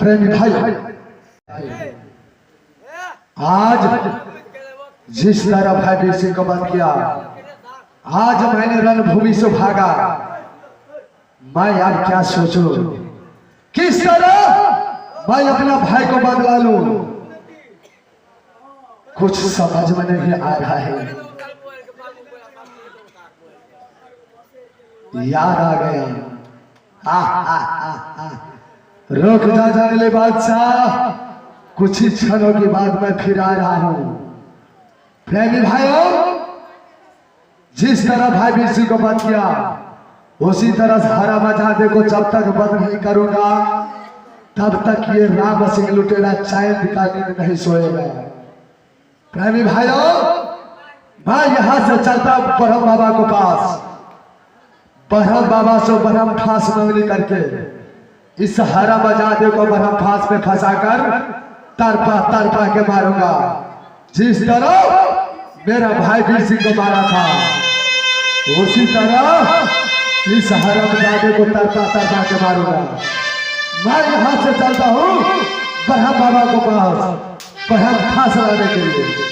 प्रेमी भाई, आज जिस तरह भाई वीर सिंह को बंद किया, आज मैंने रणभूमि से भागा। मैं यार क्या सोचूं, किस तरह मैं अपना भाई को बदला लूं, कुछ समझ में नहीं आ रहा है। याद आ गया, रोक जा जाने ले बादशाह, कुछ ही क्षणों के बाद मैं फिर आ रहा हूं। प्रेमी भाइयों, जिस तरह भाई वीर सिंह को बंद किया, उसी तरह हरा मजादे को जब तक बंद नहीं करूंगा, तब तक ये राम सिंह लुटेरा चैन का नींद नहीं सोएगा। प्रेमी भाइयों, मैं यहां से चलता ब्रह्म बाबा को पास, ब्रह्म बाबा से ब्रह्म फांस मंगनी करके इस हरा मजादे को ब्रह्म फांस में फंसाकर तरपा तरपा के मारूंगा, जिस तरह मेरा भाई वीर सिंह को मारा था, उसी तरह इस हरा मजादे को तरपा तरपा के मारूंगा। मैं यहां से चलता हूं ब्रह्म बाबा को पास, ब्रह्म फांस लाने के लिए।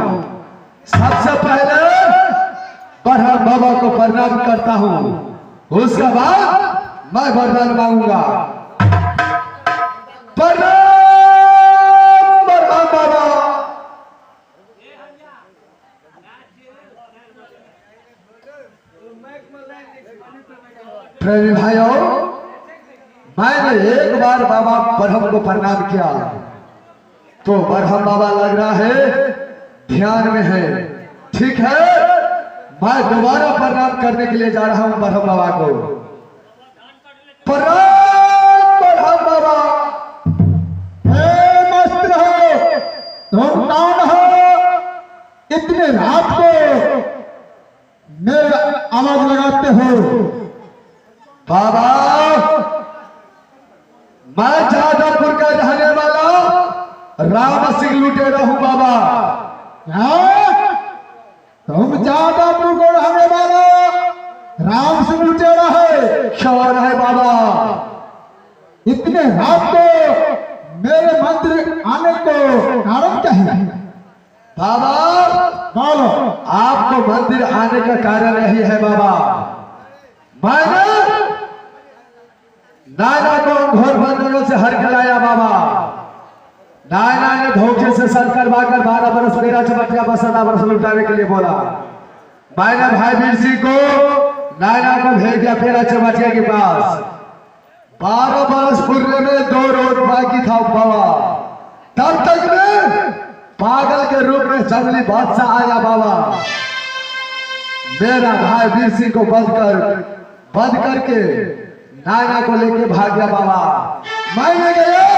हूँ। सबसे पहले ब्रह्म बाबा को प्रणाम करता हूँ, उसके बाद मैं वरदान मांगूंगा। प्रणाम ब्रह्म बाबा। प्रेमी भाइयों, मैंने एक बार बाबा ब्रह्म को प्रणाम किया तो ब्रह्म बाबा लग रहा है ध्यान में है। ठीक है, मैं दोबारा प्रणाम करने के लिए जा रहा हूं ब्रह्म बाबा को। प्रणाम ब्रह्म बाबा। हे मस्त रहो, तुम कौन हो? इतने रात को मेरे आवाज लगाते हो? बाबा, मैं जादवपुर का रहने वाला राम सिंह लुटेरा हूं बाबा। क्या? तुम जादवपुर को रहने वाला राम सिंह लुटेरा है? कौन है बाबा? इतने रात को मेरे मंदिर आने को कारण क्या है? बाबा, बोलो। आपको मंदिर आने का कारण यही है बाबा, मैंने नायना को घोर बंधनों से हर के लाया बाबा। नायना ने धोखे से सर करवाकर 12 बरस 13 चमटिया बस 17 बरस लुटाने के लिए बोला। मैंने भाई वीर सिंह को नायना को भेज दिया 13 चमटिया के पास। 12 बरस पूरे में 2 रोज बाकी था बाबा। तब तक में पागल के रूप में जंगली बादशाह आया बाबा। मेरा भाई वीर सिंह को बंद करके नायना को लेके भाग गया बाबा। मैंने गया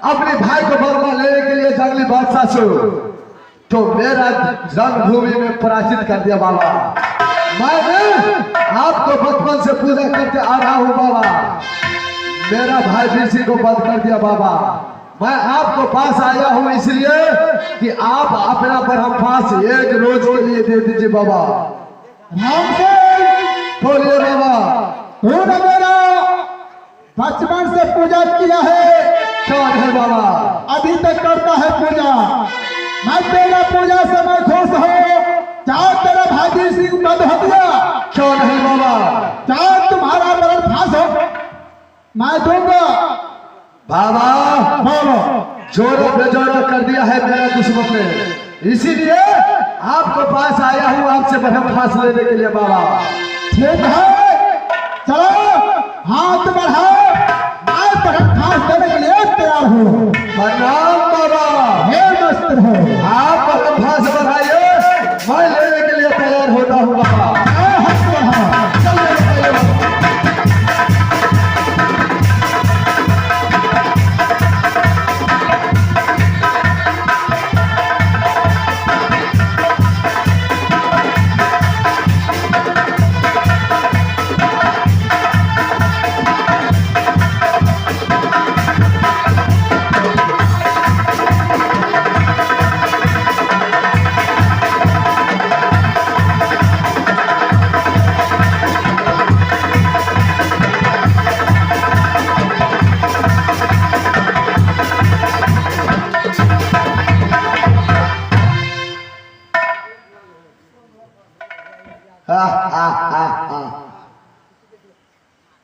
अपने भाई को बदला लेने के लिए जंगली बादशाह से, तो मेरा जन्मभूमि में पराजित कर दिया बाबा। मैंने आपको बचपन से पूजा करते आ रहा हूँ बाबा। मेरा भाई वीर सिंह को बंद कर दिया बाबा। मैं आपको पास आया हूँ इसलिए कि आप अपना ब्रह्म पास एक रोज के लिए दे दीजिए बाबा। राम सिंह, बोलिए बाबा। तूने मेरा बचपन से पूजा किया है, कौन है बाबा? अभी तक करता है पूजा। मैं तेरा पूजा से मैं खुश हूँ। क्या तेरा भाई वीर सिंह बंद हो गया? कौन है बाबा? क्या तुम्हारा ब्रह्म पास हो? मैं दूंगा बाबा। बोलो। जोड़ा बेजोड़ा कर दिया है मेरा दुश्मन ने, इसीलिए आपको पास आया हूँ आपसे ब्रह्म पास लेने के लिए बाबा। ठीक है, चलो हाथ बढ़ाओ, मैं ब्रह्म पास देने के लिए तैयार हूँ। प्रणाम बाबा। हे मस्त रहो। आप ब्रह्म पास बढ़ाइए, मैं लेने के लिए तैयार होता हूँ बाबा। हाथ बढ़ाओ। चलिए बताइए।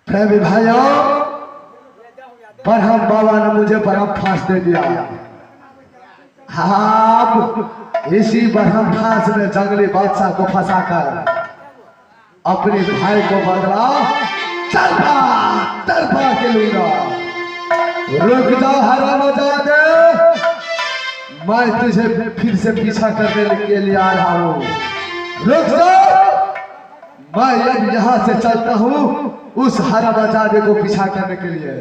प्रेमी भाइयों, ब्रह्म बाबा ने मुझे ब्रह्म फांस दे दिया। आप इसी ब्रह्म फांस में जंगली बादशाह को फंसाकर अपने भाई को बदला तरफा के लूंगा। रुक जा हरामजादे, मैं तुझे फिर से पीछा करने के लिए आ रहा हूँ। रुक जा, मैं अब यहाँ से चलता हूँ उस हरामजादे को पीछा करने के लिए।